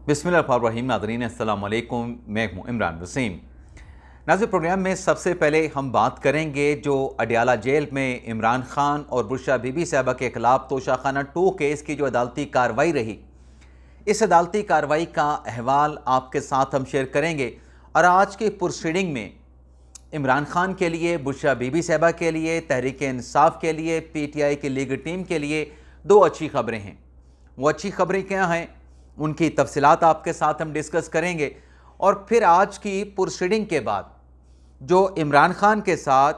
बिस्मिल्लाहिर्रहमानिर्रहीम। नाज़रीन अस्सलाम वालेकुम, मैं हूँ इमरान वसीम। नाज़रीन, प्रोग्राम में सबसे पहले हम बात करेंगे जो अडयाला जेल में इमरान खान और बुशरा बीबी साहिबा के खिलाफ तोशाखाना 2 केस की जो अदालती कार्रवाई रही, इस अदालती कार्रवाई का अहवाल आपके साथ हम शेयर करेंगे। और आज की प्रोसीडिंग में इमरान खान के लिए, बुशरा बीबी साहिबा के लिए, तहरीक इंसाफ के लिए, PTI की लीगल टीम के लिए दो अच्छी खबरें हैं। वो अच्छी खबरें क्या हैं, उनकी तफसीलात आपके साथ हम डिस्कस करेंगे। और फिर आज की प्रोसीडिंग के बाद जो इमरान खान के साथ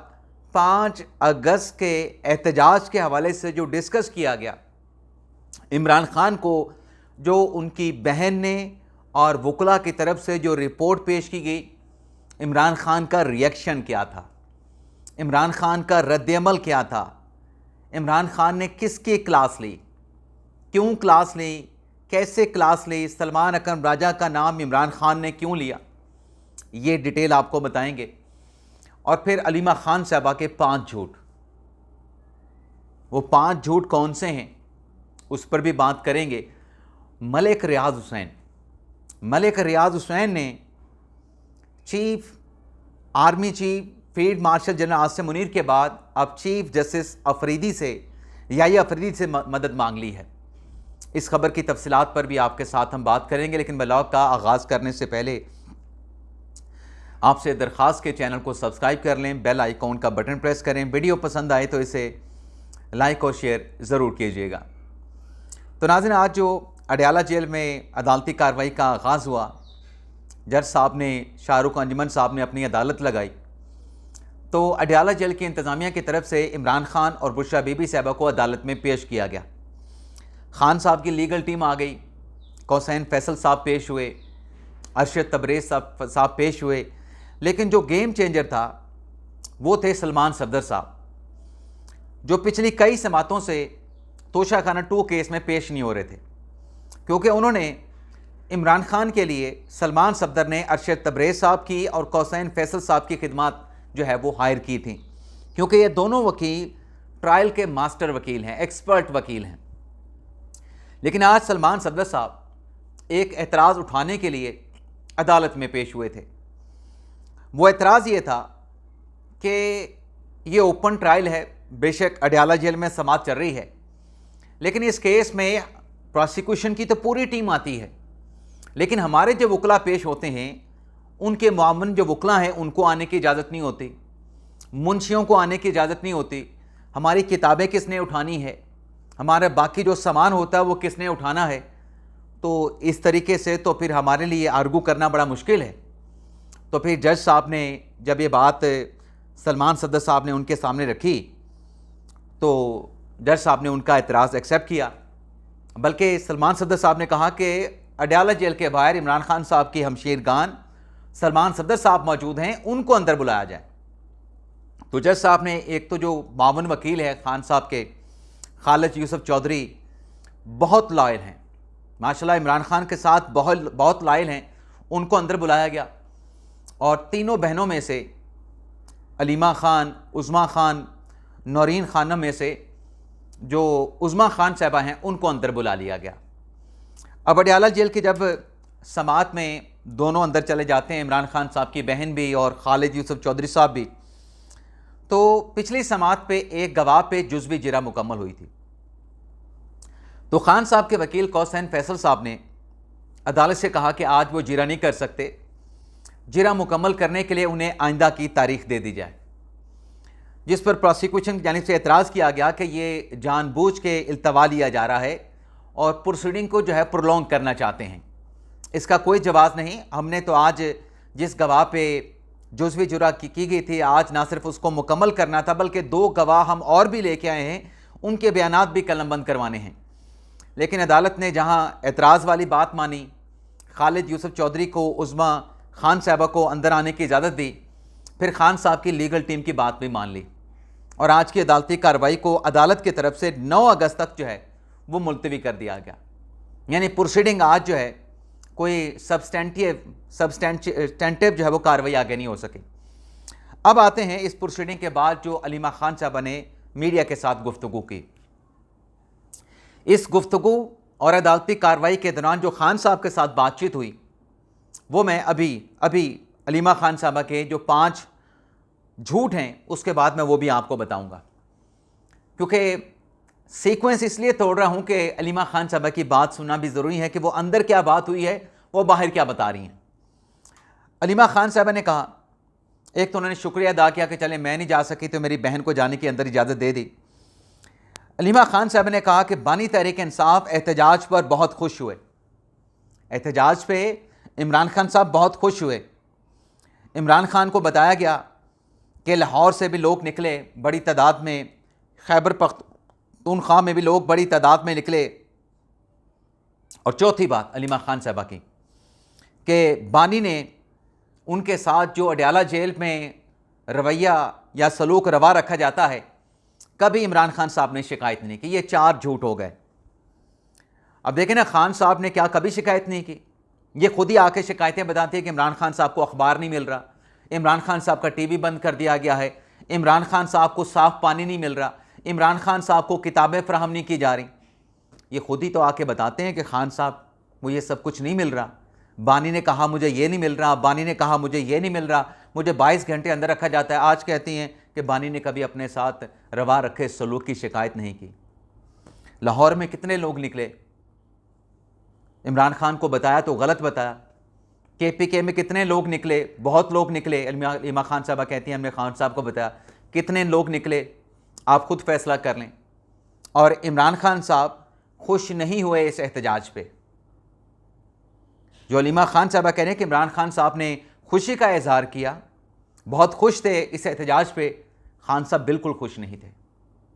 5 अगस्त के एहतजाज के हवाले से जो डिस्कस किया गया, इमरान खान को जो उनकी बहन ने और वकला की तरफ से जो रिपोर्ट पेश की गई, इमरान खान का रिएक्शन क्या था, इमरान खान का रद्दअमल क्या था, इमरान खान ने किसकी क्लास ली, क्यों क्लास ली, कैसे क्लास ली, सलमान अकरम राजा का नाम इमरान खान ने क्यों लिया, ये डिटेल आपको बताएंगे। और फिर अलीमा खान साहबा के 5 झूठ, वो 5 झूठ कौन से हैं उस पर भी बात करेंगे। मलिक रियाज हुसैन ने army chief field marshal general Asim Munir के बाद अब चीफ जस्टिस अफरीदी से मदद मांग ली है। इस खबर की तफसीलात पर भी आपके साथ हम बात करेंगे। लेकिन ब्लॉग का आगाज़ करने से पहले आपसे दरख्वास्त के चैनल को सब्सक्राइब कर लें, बेल आइकॉन का बटन प्रेस करें, वीडियो पसंद आए तो इसे लाइक और शेयर ज़रूर कीजिएगा। तो नाज़रीन, आज जो अडयाला जेल में अदालती कार्रवाई का आगाज़ हुआ, जज साहब ने, शाहरुख अंजुमन साहब ने अपनी अदालत लगाई, तो अडयाला जेल की इंतज़ामिया की तरफ से इमरान खान और बुशरा बीबी साहिबा को अदालत में पेश किया गया। खान साहब की लीगल टीम आ गई, हुसैन फैसल साहब पेश हुए, अरशद तबरेज़ साहब पेश हुए। लेकिन जो गेम चेंजर था वो थे सलमान सफदर साहब, जो पिछली कई समातों से तोशाखाना 2 केस में पेश नहीं हो रहे थे, क्योंकि उन्होंने इमरान खान के लिए सलमान सफदर ने अरशद तबरेज़ साहब की और हुसैन फैसल साहब की खिदमत जो है वो हायर की थी, क्योंकि ये दोनों वकील ट्रायल के मास्टर वकील हैं, एक्सपर्ट वकील हैं। लेकिन आज सलमान सफदर साहब एक एतराज़ उठाने के लिए अदालत में पेश हुए थे। वो एतराज़ ये था कि ये ओपन ट्रायल है, बेशक अडयाला जेल में समाअत चल रही है, लेकिन इस केस में प्रोसिक्यूशन की तो पूरी टीम आती है, लेकिन हमारे जो वकला पेश होते हैं, उनके मुआवन जो वकला हैं उनको आने की इजाज़त नहीं होती, मुंशियों को आने की इजाज़त नहीं होती। हमारी किताबें किसने उठानी है, हमारा बाकी जो सामान होता है वो किसने उठाना है। तो इस तरीके से तो फिर हमारे लिए आर्गू करना बड़ा मुश्किल है। तो फिर जज साहब ने जब ये बात सलमान सफदर साहब ने उनके सामने रखी, तो जज साहब ने उनका एतराज़ एक्सेप्ट किया। बल्कि सलमान सफदर साहब ने कहा कि अडयाला जेल के बाहर इमरान खान साहब की हमशीरगान सलमान सफदर साहब मौजूद हैं, उनको अंदर बुलाया जाए। तो जज साहब ने, एक तो जो मावन वकील है खान साहब के, खालिद यूसुफ चौधरी, बहुत लायल हैं माशाल्लाह, इमरान खान के साथ बहुत लायल हैं, उनको अंदर बुलाया गया। और तीनों बहनों में से अलीमा खान, उज़मा खान, नौरीन खानम में से जो उज़मा खान साहबा हैं उनको अंदर बुला लिया गया। अब अडयाला जेल की जब समाअत में दोनों अंदर चले जाते हैं, इमरान खान साहब की बहन भी और खालिद यूसुफ चौधरी साहब भी, तो पिछली समाअत पे एक गवाह पे जुज़वी जिरा मुकम्मल हुई थी। तो खान साहब के वकील हुसैन फैसल साहब ने अदालत से कहा कि आज वो जिरा नहीं कर सकते, जिरा मुकम्मल करने के लिए उन्हें आइंदा की तारीख दे दी जाए। जिस पर प्रोसिक्यूशन की जानिब से एतराज़ किया गया कि ये जानबूझ के इल्तवा लिया जा रहा है और प्रोसीडिंग को जो है प्रोलॉन्ग करना चाहते हैं। इसका कोई जवाब नहीं। हमने तो आज जिस गवाह पे जुज़वी जुरा की गई थी, आज ना सिर्फ उसको मुकम्मल करना था, बल्कि 2 गवाह हम और भी लेके आए हैं, उनके बयानात भी कलमबंद करवाने हैं। लेकिन अदालत ने जहाँ एतराज़ वाली बात मानी, खालिद यूसुफ चौधरी को, उज़मा खान साहबा को अंदर आने की इजाज़त दी, फिर खान साहब की लीगल टीम की बात भी मान ली। और आज की अदालती कार्रवाई को अदालत की तरफ से 9 अगस्त तक जो है वो मुलतवी कर दिया गया। यानी प्रोसीडिंग आज जो है कोई सब्सटेंटिव जो है वो कार्रवाई आगे नहीं हो सकी। अब आते हैं इस प्रोसीडिंग के बाद जो अलीमा खान साहबा ने मीडिया के साथ गुफ्तगू की। इस गुफ्तगू और अदालती कार्रवाई के दौरान जो खान साहब के साथ बातचीत हुई, वो मैं अभी अलीमा खान साहबा के जो 5 झूठ हैं उसके बाद मैं वो भी आपको बताऊंगा, क्योंकि सीक्वेंस इसलिए तोड़ रहा हूं कि अलीमा खान साहबा की बात सुनना भी ज़रूरी है कि वो अंदर क्या बात हुई है, वो बाहर क्या बता रही हैं। अलीमा खान साहबा ने कहा, एक तो उन्होंने शुक्रिया अदा किया कि चले मैं नहीं जा सकी तो मेरी बहन को जाने की अंदर इजाज़त दे दी। अलीमा खान साहब ने कहा कि बानी तहरीक इंसाफ एहतजाज पर बहुत खुश हुए, एहतजाज पे इमरान खान साहब बहुत खुश हुए। इमरान खान को बताया गया कि लाहौर से भी लोग निकले बड़ी तादाद में, खैबर पख्तूनख्वा में भी लोग बड़ी तादाद में निकले। और चौथी बात अलीमा खान साहबा की कि बानी ने उनके साथ जो अडयाला जेल में रवैया या सलूक रवा रखा जाता है, कभी इमरान खान साहब ने शिकायत नहीं की। ये 4 झूठ हो गए। अब देखें ना, खान साहब ने क्या कभी शिकायत नहीं की? ये खुद ही आके शिकायतें बताते हैं कि इमरान खान साहब को अखबार नहीं मिल रहा, इमरान खान साहब का टीवी बंद कर दिया गया है, इमरान खान साहब को साफ पानी नहीं मिल रहा, इमरान खान साहब को किताबें फराहम नहीं की जा रही। ये खुद ही तो आके बताते हैं कि खान साहब वो ये सब कुछ नहीं मिल रहा। बानी ने कहा मुझे ये नहीं मिल रहा, बानी ने कहा मुझे ये नहीं मिल रहा, मुझे 22 घंटे अंदर रखा जाता है। आज कहती हैं कि बानी ने कभी अपने साथ रवा रखे सलूक की शिकायत नहीं की। लाहौर में कितने लोग निकले? इमरान खान को बताया तो गलत बताया। KPK में कितने लोग निकले? बहुत लोग निकले। अलीमा खान साहबा कहती हैं हमने खान साहब को बताया। कितने लोग निकले आप खुद फैसला कर लें। और इमरान खान साहब खुश नहीं हुए इस एहतजाज पे। जो अलीमा खान साहबा कह रहे हैं कि इमरान खान साहब ने खुशी का इजहार किया, बहुत खुश थे इस एहतजाज पे, खान साहब बिल्कुल खुश नहीं थे।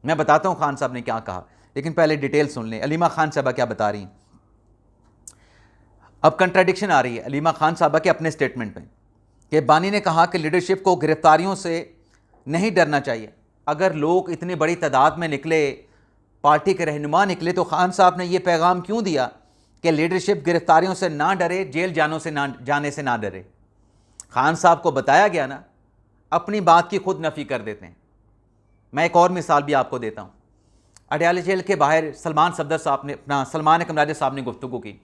मैं बताता हूँ खान साहब ने क्या कहा, लेकिन पहले डिटेल सुन लें अलीमा खान साहबा क्या बता रही हैं। अब कंट्राडिक्शन आ रही है अलीमा खान साहबा के अपने स्टेटमेंट में कि बानी ने कहा कि लीडरशिप को गिरफ्तारियों से नहीं डरना चाहिए। अगर लोग इतनी बड़ी तादाद में निकले, पार्टी के रहनुमा निकले, तो खान साहब ने यह पैगाम क्यों दिया कि लीडरशिप गिरफ्तारियों से ना डरे, जेल जाने से ना डरे? खान साहब को बताया गया ना, अपनी बात की खुद नफ़ी कर देते हैं। मैं एक और मिसाल भी आपको देता हूँ। अडयाला जेल के बाहर सलमान सफदर साहब ने सलमान कमराज साहब ने गुफ्तगू की।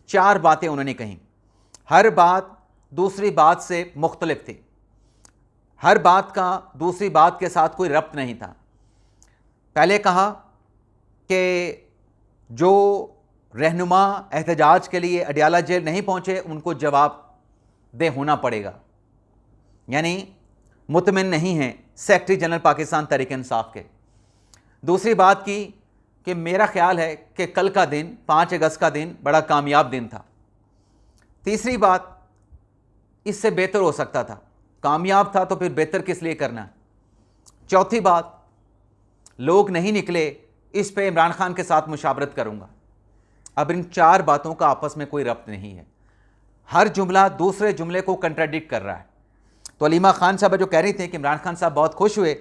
4 बातें उन्होंने कहीं, हर बात दूसरी बात से मुख्तलिफ थी, हर बात का दूसरी बात के साथ कोई रब्त नहीं था। पहले कहा कि जो रहनुमा एहतजाज के लिए अडयाला जेल नहीं पहुंचे उनको जवाब दे होना पड़ेगा, यानी मुतमिन नहीं हैं सेक्रेटरी जनरल पाकिस्तान तहरीक इंसाफ के। दूसरी बात की कि मेरा ख्याल है कि कल का दिन 5 अगस्त का दिन बड़ा कामयाब दिन था। तीसरी बात, इससे बेहतर हो सकता था, कामयाब था तो फिर बेहतर किस लिए करना। चौथी बात, लोग नहीं निकले, इस पे इमरान खान के साथ मुशावरत करूंगा। अब इन 4 बातों का आपस में कोई रब्त नहीं है, हर जुमला दूसरे जुमले को कंट्राडिक्ट कर रहा है। तो अलीमा खान साहब जो कह रही थी कि इमरान खान साहब बहुत खुश हुए,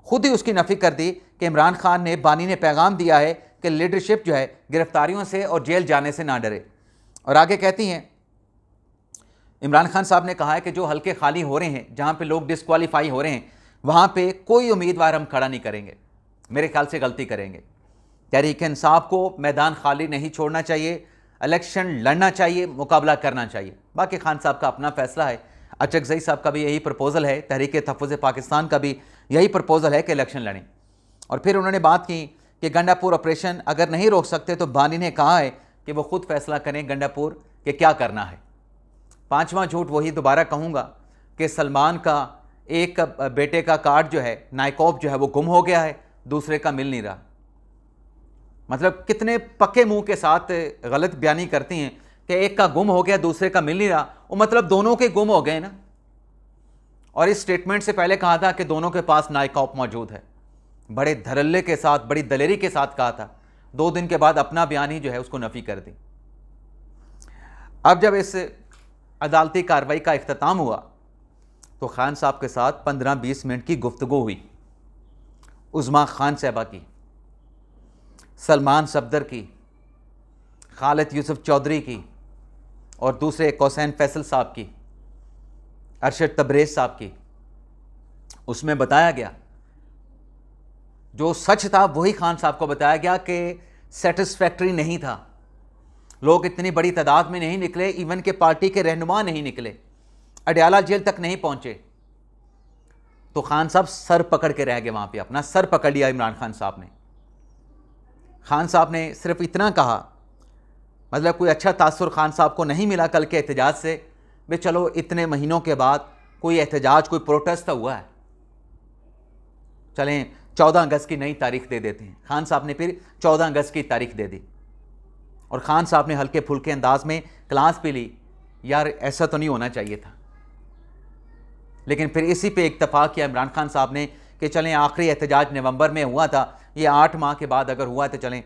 खुद ही उसकी नफ़ी कर दी कि इमरान खान ने, बानी ने पैगाम दिया है कि लीडरशिप जो है गिरफ्तारियों से और जेल जाने से ना डरे। और आगे कहती हैं, इमरान खान साहब ने कहा है कि जो हल्के खाली हो रहे हैं, जहाँ पे लोग डिस्क्वालीफाई हो रहे हैं, वहाँ पे कोई उम्मीदवार हम खड़ा नहीं करेंगे। मेरे ख्याल से गलती करेंगे। तहरीक इंसाफ को मैदान खाली नहीं छोड़ना चाहिए, इलेक्शन लड़ना चाहिए, मुकाबला करना चाहिए। बाकी खान साहब का अपना फैसला है। अचकज़ई साहब का भी यही प्रपोज़ल है, तहरीक तहफ़्फ़ुज़ पाकिस्तान का भी यही प्रपोज़ल है कि इलेक्शन लड़ें। और फिर उन्होंने बात की कि गंडापुर ऑपरेशन अगर नहीं रोक सकते तो बानी ने कहा है कि वो खुद फैसला करें गंडापुर के क्या करना है। 5वां झूठ वही दोबारा कहूँगा कि सलमान का एक बेटे का कार्ड जो है, नायकॉब जो है, वो गुम हो गया है, दूसरे का मिल नहीं रहा। मतलब कितने पक्के मुंह के साथ गलत बयानी करती हैं कि एक का गुम हो गया, दूसरे का मिल नहीं रहा। वो मतलब दोनों के गुम हो गए ना। और इस स्टेटमेंट से पहले कहा था कि दोनों के पास नायकॉप मौजूद है। बड़े धड़ल्ले के साथ, बड़ी दलेरी के साथ कहा था। 2 दिन के बाद अपना बयान ही जो है उसको नफ़ी कर दी। अब जब इस अदालती कार्रवाई का इख्तिताम हुआ तो खान साहब के साथ 15-20 मिनट की गुफ्तगू हुई। उज़्मा खान साहबा की, सलमान सफदर की, खालिद यूसुफ चौधरी की और दूसरे कोसैन फैसल साहब की, अरशद तबरेज़ साहब की। उसमें बताया गया, जो सच था वही खान साहब को बताया गया कि सेटिस्फैक्टरी नहीं था। लोग इतनी बड़ी तादाद में नहीं निकले, इवन के पार्टी के रहनुमा नहीं निकले, अडयाला जेल तक नहीं पहुंचे, तो खान साहब सर पकड़ के रह गए वहां पे, अपना सर पकड़ लिया इमरान खान साहब ने। खान साहब ने सिर्फ इतना कहा, मतलब कोई अच्छा तासुर खान साहब को नहीं मिला कल के एहतजाज से, भाई चलो इतने महीनों के बाद कोई एहतजाज, कोई प्रोटेस्ट तो हुआ है, चलें 14 अगस्त की नई तारीख दे देते हैं। खान साहब ने फिर 14 अगस्त की तारीख दे दी और खान साहब ने हल्के फुल्के अंदाज में क्लास भी ली, यार ऐसा तो नहीं होना चाहिए था। लेकिन फिर इसी पे इत्तफाक किया इमरान खान साहब ने कि चलें आखिरी एहतजाज नवंबर में हुआ था, ये 8 माह के बाद अगर हुआ तो चलें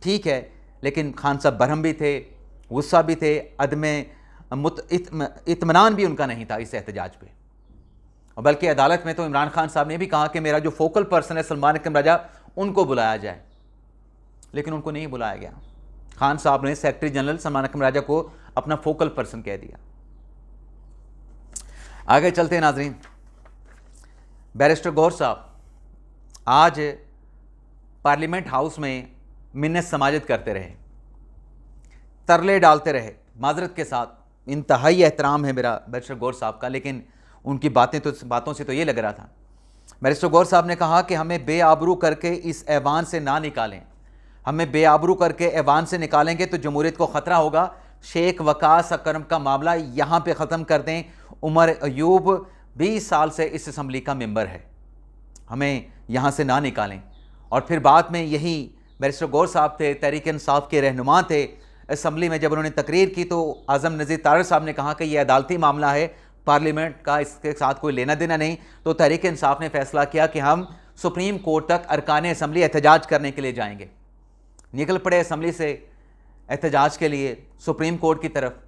ठीक है। लेकिन खान साहब बरहम भी थे, गुस्सा भी थे, अदम इत्मीनान भी उनका नहीं था इस एहतजाज पे। और बल्कि अदालत में तो इमरान खान साहब ने भी कहा कि मेरा जो फोकल पर्सन है सलमान अकरम राजा, उनको बुलाया जाए, लेकिन उनको नहीं बुलाया गया। खान साहब ने सेक्रेटरी जनरल सलमान अकरम राजा को अपना फोकल पर्सन कह दिया। आगे चलते हैं नाजरीन, बैरिस्टर गौहर साहब आज पार्लियामेंट हाउस में मिन्नत समाजत करते रहे, तरले डालते रहे, माजरत के साथ इंतहाई एहतराम है मेरा बैरिस्टर गौहर साहब का, लेकिन उनकी बातों से तो ये लग रहा था। बैरिस्टर गौहर साहब ने कहा कि हमें बेआबरू करके इस ऐवान से ना निकालें, हमें बेआबरू करके ऐवान से निकालेंगे तो जमहूरियत को ख़तरा होगा। शेख वकास अकरम का मामला यहाँ पे ख़त्म कर दें। उमर अयूब 20 साल से इस असम्बली का मेंबर है, हमें यहाँ से ना निकालें। और फिर बाद में यही बैरिस्टर गौहर साहब थे, तहरीक इंसाफ के रहनुमा थे, असम्बली में जब उन्होंने तकरीर की तो आज़म नज़ीर तारड़ साहब ने कहा कि यह अदालती मामला है, पार्लियामेंट का इसके साथ कोई लेना देना नहीं। तो तहरीक इंसाफ ने फैसला किया कि हम सुप्रीम कोर्ट तक अरकान असम्बली एहतजाज करने के लिए जाएंगे। निकल पड़े असम्बली से एहतजाज के लिए सुप्रीम कोर्ट की तरफ,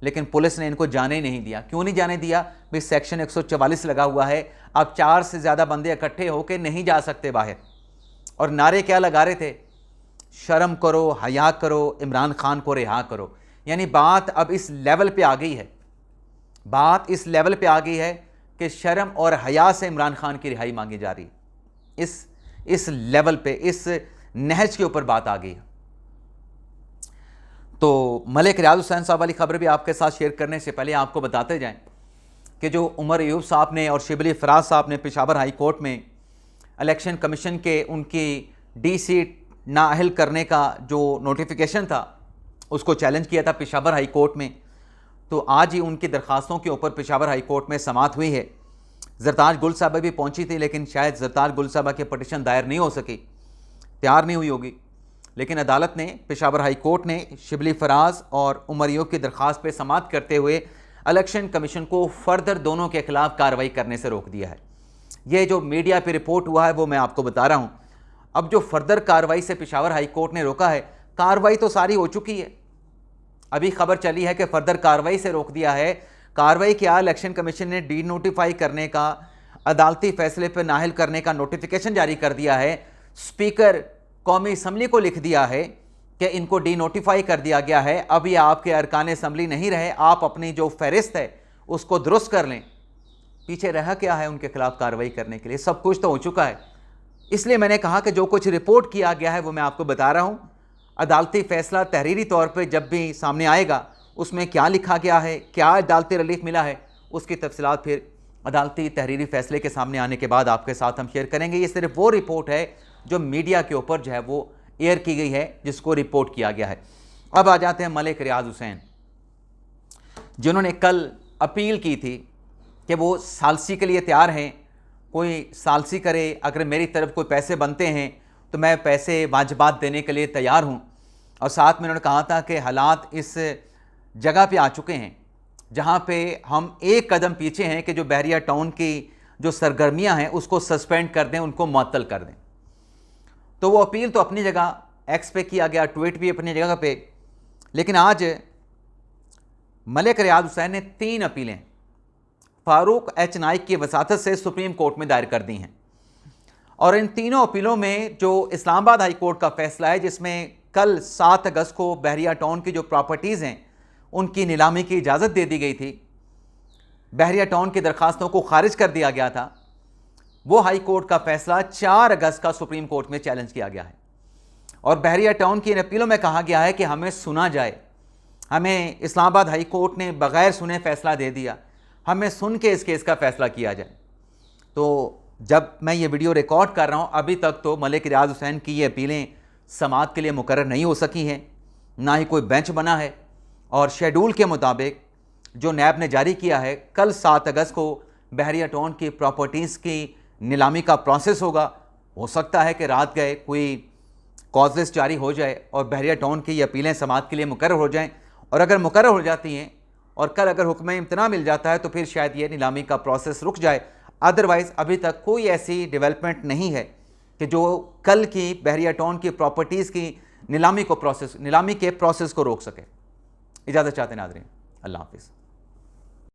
लेकिन पुलिस ने इनको जाने ही नहीं दिया। क्यों नहीं जाने दिया? भाई सेक्शन 144 लगा हुआ है, अब 4 से ज़्यादा बंदे इकट्ठे होकर नहीं जा सकते बाहर। और नारे क्या लगा रहे थे? शर्म करो, हया करो, इमरान खान को रिहा करो। यानी बात अब इस लेवल पे आ गई है, बात इस लेवल पे आ गई है कि शर्म और हया से इमरान खान की रिहाई मांगी जा रही है। इस लेवल पे, इस नहज के ऊपर बात आ गई है। तो मलिक रियाज हुसैन साहब वाली खबर भी आपके साथ शेयर करने से पहले आपको बताते जाएं कि जो उमर अयूब साहब ने और शिबली फराज साहब ने पेशावर हाई कोर्ट में इलेक्शन कमीशन के उनकी डीसी नाअहल करने का जो नोटिफिकेशन था उसको चैलेंज किया था पेशावर हाई कोर्ट में, तो आज ही उनकी दरख्वास्तों के ऊपर पेशावर हाई कोर्ट में समाअत हुई है। जरताज गुल साहबा भी पहुंची थी, लेकिन शायद जरताज गुल साहबा की पटिशन दायर नहीं हो सकी, तैयार नहीं हुई होगी। लेकिन अदालत ने, पेशावर हाई कोर्ट ने शिबली फराज और उमर अयूब की दरख्वास्त पर समाअत करते हुए इलेक्शन कमीशन को फर्दर दोनों के खिलाफ कार्रवाई करने से रोक दिया है। ये जो मीडिया पे रिपोर्ट हुआ है वो मैं आपको बता रहा हूँ। अब जो फर्दर कार्रवाई से पेशावर हाई कोर्ट ने रोका है, कार्रवाई तो सारी हो चुकी है, अभी खबर चली है कि फर्दर कार्रवाई से रोक दिया है। कार्रवाई क्या? इलेक्शन कमीशन ने डी नोटिफाई करने का, अदालती फैसले पर नाहिल करने का नोटिफिकेशन जारी कर दिया है। स्पीकर कौमी असम्बली को लिख दिया है कि इनको डी नोटिफाई कर दिया गया है, अब ये आपके अरकान असम्बली नहीं रहे, आप अपनी जो फहरिस्त है उसको दुरुस्त कर लें। पीछे रहा क्या है उनके खिलाफ कार्रवाई करने के लिए? सब कुछ तो हो चुका है। इसलिए मैंने कहा कि जो कुछ रिपोर्ट किया गया है वो मैं आपको बता रहा हूँ। अदालती फैसला तहरीरी तौर पे जब भी सामने आएगा, उसमें क्या लिखा गया है, क्या अदालती रिलीफ मिला है, उसकी तफसीलात फिर अदालती तहरीरी फैसले के सामने आने के बाद आपके साथ हम शेयर करेंगे। ये सिर्फ वो रिपोर्ट है जो मीडिया के ऊपर जो है वो एयर की गई है, जिसको रिपोर्ट किया गया है। अब आ जाते हैं मलिक रियाज हुसैन, जिन्होंने कल अपील की थी कि वो सालसी के लिए तैयार हैं, कोई सालसी करे, अगर मेरी तरफ कोई पैसे बनते हैं तो मैं पैसे वाजिबात देने के लिए तैयार हूँ। और साथ में उन्होंने कहा था कि हालात इस जगह पे आ चुके हैं जहाँ पे हम एक कदम पीछे हैं कि जो बहरिया टाउन की जो सरगर्मियाँ हैं उसको सस्पेंड कर दें, उनको मुअत्तल कर दें। तो वो अपील तो अपनी जगह एक्स पे किया गया, ट्वीट भी अपनी जगह पे, लेकिन आज मलिक रियाज हुसैन ने 3 अपीलें फारूक एच नाइक की वसातत से सुप्रीम कोर्ट में दायर कर दी हैं। और इन तीनों अपीलों में जो इस्लामाबाद हाई कोर्ट का फैसला है, जिसमें कल 7 अगस्त को बहरिया टाउन की जो प्रॉपर्टीज़ हैं उनकी नीलामी की इजाज़त दे दी गई थी, बहरिया टाउन की दरखास्तों को खारिज कर दिया गया था, वो हाई कोर्ट का फैसला 4 अगस्त का सुप्रीम कोर्ट में चैलेंज किया गया है। और बहरिया टाउन की इन अपीलों में कहा गया है कि हमें सुना जाए, हमें इस्लामाबाद हाई कोर्ट ने बग़ैर सुने फ़ैसला दे दिया, हमें सुन के इस केस का फ़ैसला किया जाए। तो जब मैं ये वीडियो रिकॉर्ड कर रहा हूँ, अभी तक तो मलिक रियाज हुसैन की ये अपीलें समाअत के लिए मुकर्रर नहीं हो सकी हैं, ना ही कोई बेंच बना है। और शेड्यूल के मुताबिक जो नैब ने जारी किया है, कल 7 अगस्त को बहरिया टाउन की प्रॉपर्टीज़ की नीलामी का प्रोसेस होगा। हो सकता है कि रात गए कोई कॉज लिस्ट जारी हो जाए और बहरिया टाउन की ये अपीलें समाअत के लिए मुकर्रर हो जाएँ, और अगर मुकर्रर हो जाती हैं और कल अगर हुक्म इम्तना मिल जाता है तो फिर शायद ये नीलामी का प्रोसेस रुक जाए। अदरवाइज़ अभी तक कोई ऐसी डेवलपमेंट नहीं है कि जो कल की बहरिया टाउन की प्रॉपर्टीज़ की नीलामी के प्रोसेस को रोक सके। इजाज़त चाहते नाज़रीन, अल्लाह हाफ़िज़।